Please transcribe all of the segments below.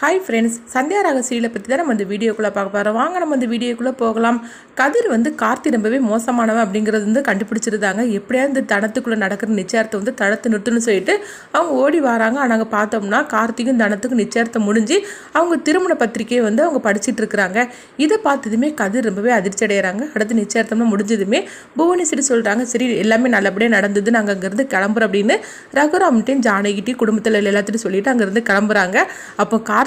Hi friends, Sandhya ராக சீரியலை பற்றி தான் நம்ம இந்த வீடியோக்குள்ளே பார்க்க போகிறோம். வாங்க நம்ம இந்த வீடியோக்குள்ளே போகலாம். கதிர் கார்த்தி ரொம்பவே மோசமானவன் அப்படிங்கிறது கண்டுபிடிச்சிருந்தாங்க. எப்படியாவது இந்த தனத்துக்குள்ளே நடக்கிற நிச்சயத்தை தடுத்து நிறுத்துன்னு சொல்லிட்டு அவங்க ஓடி வராங்க. நாங்கள் பார்த்தோம்னா கார்த்திக்கும் தனத்துக்கும் நிச்சயத்தை முடிஞ்சு அவங்க திருமண பத்திரிக்கையை அவங்க படிச்சுட்டு இருக்கிறாங்க. இதை பார்த்ததுமே கதிர் ரொம்பவே அதிர்ச்சி அடைகிறாங்க. அடுத்து நிச்சயத்தம்னா முடிஞ்சதுமே புவனேஸ்வரி சொல்கிறாங்க, சரி எல்லாமே நல்லபடியாக நடந்தது, நாங்கள் அங்கேருந்து கிளம்புறோம் அப்படின்னு ரகுராம்கிட்டையும் ஜானகிட்டையும் குடும்பத்தில் எல்லாத்தையும் சொல்லிட்டு அங்கேருந்து கிளம்புறாங்க. அப்போ கார்த்தி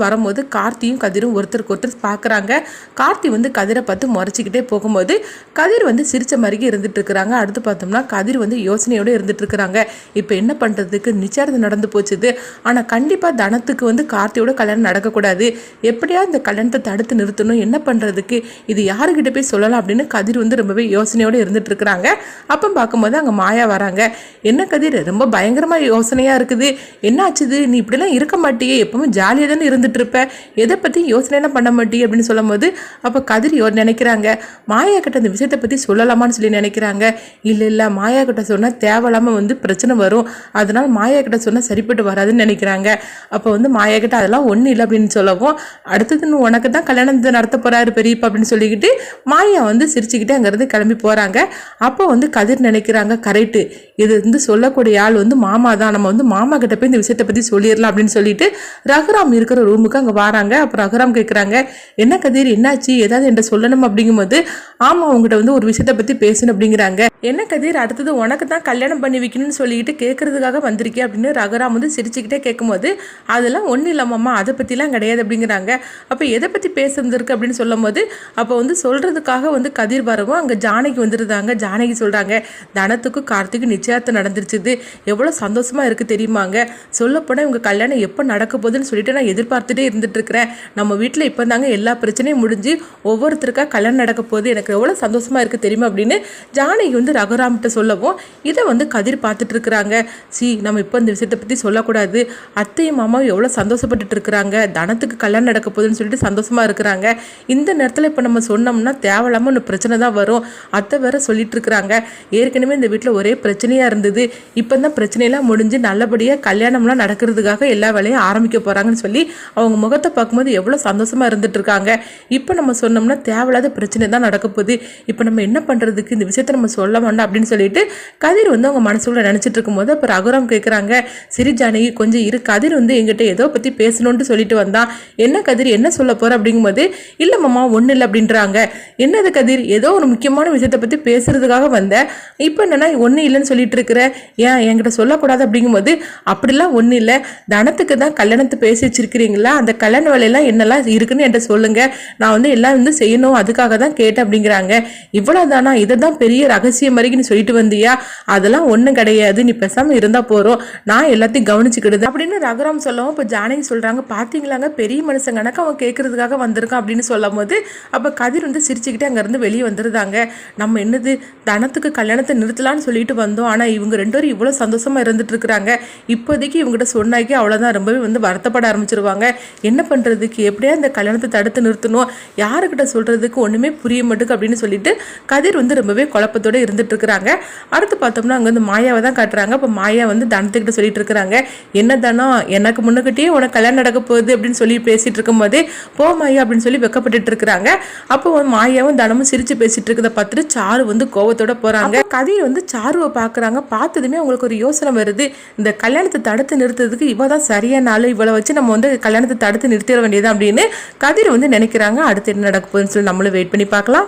வரும்போது கார்த்தியும் கதிரும் ஒருத்தருக்கு ஒருத்தர் பார்க்குறாங்க. கார்த்தி கதிரை பார்த்து முறைச்சிக்கிட்டே போகும்போது கதிர் சிரிச்ச மாதிரியே இருந்துட்டு இருக்கிறாங்க. அடுத்து பார்த்தோம்னா கதிர் யோசனையோடு இருந்துட்டு இருக்கிறாங்க. இப்போ என்ன பண்ணுறதுக்கு நிச்சயம் நடந்து போச்சுது. ஆனால் கண்டிப்பாக தனத்துக்கு கார்த்தியோட கல்யாணம் நடக்கக்கூடாது, எப்படியாவது இந்த கல்யாணத்தை தடுத்து நிறுத்தணும், என்ன பண்ணுறதுக்கு, இது யாருக்கிட்ட போய் சொல்லலாம் அப்படின்னு கதிர் ரொம்பவே யோசனையோடு இருந்துட்டு இருக்கிறாங்க. அப்போ பார்க்கும்போது அங்கே மாயா வராங்க. என்ன கதிர் ரொம்ப பயங்கரமாக யோசனையாக இருக்குது, என்ன ஆச்சுது, நீ இப்படிலாம் இருக்க மாட்டியே, எப்பவுமே ஜாலியாக தானே இருந்துட்டு இருப்ப, எதை பற்றி யோசனைலாம் பண்ண மாட்டே அப்படின்னு சொல்லும் போது அப்போ கதிர் நினைக்கிறாங்க, மாயா கிட்ட இந்த விஷயத்தை பற்றி சொல்லலாமான்னு சொல்லி நினைக்கிறாங்க. இல்லை மாயா கிட்ட சொன்னால் தேவையில்லாமல் பிரச்சனை வரும், அதனால் மாயா கிட்ட சொன்னால் சரிப்பட்டு வராதுன்னு நினைக்கிறாங்க. அப்போ மாயா கிட்ட அதெல்லாம் ஒன்றும் இல்லை அப்படின்னு சொல்லவும், அடுத்தது உனக்கு தான் கல்யாணத்தை நடத்த போகிறாரு பெரியப்பா அப்படின்னு சொல்லிக்கிட்டு மாயா சிரிச்சுக்கிட்டு அங்கேருந்து கிளம்பி போகிறாங்க. அப்போ கதிர் நினைக்கிறாங்க, கரெக்டு, இது சொல்லக்கூடிய ஆள் மாமா தான், நம்ம மாமா கிட்ட போய் இந்த விஷயத்தை பற்றி சொல்லிடலாம் அப்படின்னு சொல்லிட்டு ரகுராம் இருக்கிற ரூமுக்கு அங்கே வராங்க. அப்போ ரகுராம் கேட்குறாங்க, என்ன கதிர் என்னாச்சு, ஏதாவது என்கிட்ட சொல்லணும் அப்படிங்கும்போது, ஆமாம் உங்ககிட்ட ஒரு விஷயத்தை பற்றி பேசணும் அப்படிங்கிறாங்க. என்ன கதிர், அடுத்தது உனக்கு தான் கல்யாணம் பண்ணி வைக்கணும்னு சொல்லிட்டு கேட்கறதுக்காக வந்திருக்கேன் அப்படின்னு ரகுராம் சிரிச்சுக்கிட்டே கேட்கும்போது, அதெல்லாம் ஒன்றும் இல்லாமம்மா, அதை பற்றிலாம் கிடையாது அப்படிங்கிறாங்க. அப்போ எதை பற்றி பேசுறதுருக்கு அப்படின்னு சொல்லும் போது அப்போ சொல்கிறதுக்காக கதிர் வரவும் அங்கே ஜானகி வந்துருந்தாங்க. ஜானகி சொல்கிறாங்க, தனத்துக்கும் கார்த்திக்கும் நிச்சயத்தை நடந்துருச்சுது, எவ்வளோ சந்தோஷமாக இருக்குது தெரியுமாங்க, சொல்லப்போனால் இவங்க கல்யாணம் எப்போ நடக்க போகுதுன்னு சொல்லிட்டு நான் எதிர்பார்த்துட்டே இருந்துட்டு இருக்கிறேன். நம்ம வீட்டில் இப்போ தாங்க எல்லா பிரச்சனையும் முடிஞ்சு ஒவ்வொருத்தருக்காக கல்யாணம் நடக்க போகுது, எனக்கு எவ்வளோ சந்தோஷமாக இருக்குது தெரியுமா அப்படின்னு ஜானகி ரகுராம்கிட்ட சொல்லவும் இதை கதிர் பார்த்துட்டு இருக்கிறாங்க. நம்ம இப்போ இந்த விஷயத்தை பற்றி சொல்லக்கூடாது, அத்தையும் மாமாவும் எவ்வளோ சந்தோஷப்பட்டுட்டு இருக்கிறாங்க, தனத்துக்கு கல்யாணம் நடக்க போகுதுன்னு சொல்லிட்டு சந்தோஷமாக இருக்கிறாங்க. இந்த நேரத்தில் இப்போ நம்ம சொன்னோம்னா தேவையில்லாமல் ஒன்று பிரச்சனை தான் வரும், அத்தை வேற சொல்லிட்டு இருக்கிறாங்க, ஏற்கனவே இந்த வீட்டில் ஒரே பிரச்சனையாக இருந்தது, இப்போ தான் பிரச்சனையெல்லாம் முடிஞ்சு நல்லபடியாக கல்யாணம்லாம் நடக்கிறதுக்காக எல்லா வேலையும் ஆரம்பிக்க போகிறாங்கன்னு சொல்லி அவங்க முகத்தை பார்க்கும்போது எவ்வளோ சந்தோஷமாக இருந்துட்டு இருக்காங்க. இப்போ நம்ம சொன்னோம்னா தேவையில்லாத பிரச்சனை தான் நடக்க போகுது, இப்போ நம்ம என்ன பண்ணுறதுக்கு, இந்த விஷயத்தை நம்ம சொல்ல வேண்டாம் அப்படின்னு சொல்லிட்டு கதிர் அவங்க மனசுக்குள்ள நினச்சிட்டு இருக்கும்போது அப்போ ரகுராம் கேட்குறாங்க, சரி ஜானகி கொஞ்சம் இரு, கதிர் எங்கிட்ட ஏதோ பற்றி பேசணும்னு சொல்லிட்டு வந்தான், என்ன கதிர் என்ன சொல்ல போகிற அப்படிங்கும்போது, இல்லை மாமா ஒன்றும் இல்லை அப்படின்றாங்க. என்னது கதிர், ஏதோ ஒரு முக்கியமான விஷயத்தை பற்றி பேசுறதுக்காக வந்தேன், இப்போ என்னன்னா ஒன்றும் இல்லைன்னு சொல்லிட்டு இருக்கிற, ஏன் என்கிட்ட சொல்லக்கூடாது அப்படிங்கும்போது, அப்படிலாம் ஒன்றும் இல்லை, தனத்துக்கு தான் கல்யாணத்தை பேசி வச்சிருக்கிறீங்களா, அந்த கல்யாண வேலையெல்லாம் என்னெல்லாம் இருக்குன்னு என்கிட்ட சொல்லுங்க, நான் எல்லாம் செய்யணும், அதுக்காக தான் கேட்டேன் அப்படிங்கிறாங்க. இவ்வளவுதானா, இதை தான் பெரிய ரகசியம் மாதிரி நீ சொல்லிட்டு வந்தியா, அதெல்லாம் ஒன்றும் கிடையாது, நீ பேசாமல் இருந்தா போறோம், நான் எல்லாத்தையும் கவனிச்சுக்கிடுது அப்படின்னு ரகுராம் சொல்லவும் இப்போ ஜானகி சொல்றாங்க, பாத்தீங்களாங்க பெரிய மனுஷன் கணக்கு அவன் கேட்கறதுக்காக வந்திருக்கான் அப்படின்னு சொல்லும் போது அப்போ கதிர் சிரிச்சுக்கிட்டு அங்கேருந்து வெளியே வந்துருந்தாங்க. நம்ம என்னது தனத்துக்கு கல்யாணத்தை நிறுத்தலான்னு சொல்லிட்டு வந்தோம், ஆனால் இவங்க ரெண்டு பேரும் இவ்வளோ சந்தோஷமா இருந்துட்டு இருக்கிறாங்க, இப்போதைக்கு இவங்ககிட்ட சொன்னாக்கி அவ்வளோதான் ரொம்பவே வருத்தப்பட ஆரம்பிச்சிருவாங்க, என்ன பண்ணுறதுக்கு, எப்படியா இந்த கல்யாணத்தை தடுத்து நிறுத்தணும், யாருக்கிட்ட சொல்கிறதுக்கு ஒன்றுமே புரிய மாட்டுக்கு அப்படின்னு சொல்லிட்டு கதிர் ரொம்பவே குழப்பத்தோடு இருந்துட்டு இருக்கிறாங்க. அடுத்து பார்த்தோம்னா அங்கே மாயாவை தான் காட்டுறாங்க. அப்போ மாயா தனத்துக்கிட்ட சொல்லிட்டு இருக்கிறாங்க, என்ன தானோ எனக்கு முன்னுக்கிட்டே உனக்கு கல்யாணம் நடக்க போகுது அப்படின்னு சொல்லி பேசிட்டு இருக்கும் போதே போ மாயா அப்படின்னு சொல்லி வெக்கப்பட்டு இருக்கிறாங்க. அப்போ மாயாவும் தனமும் சிரிச்சு பேசிட்டு இருக்கிறத பார்த்துட்டு சாரு கோவத்தோட போறாங்க. கதிர் சாருவை பார்க்குறாங்க. பார்த்ததுமே அவங்களுக்கு ஒரு யோசனை வருது, இந்த கல்யாணத்தை தடுத்து நிறுத்துறதுக்கு இவ தான் சரியான ஆளு, இவளை வச்சு நம்ம கல்யாணத்தை தடுத்து நிறுத்திட வேண்டியது அப்படின்னு கதிர் நினைக்கிறாங்க. அடுத்து என்ன நடக்க போகுதுன்னு சொல்லி நம்மளும் வெயிட் பண்ணி பார்க்கலாம்.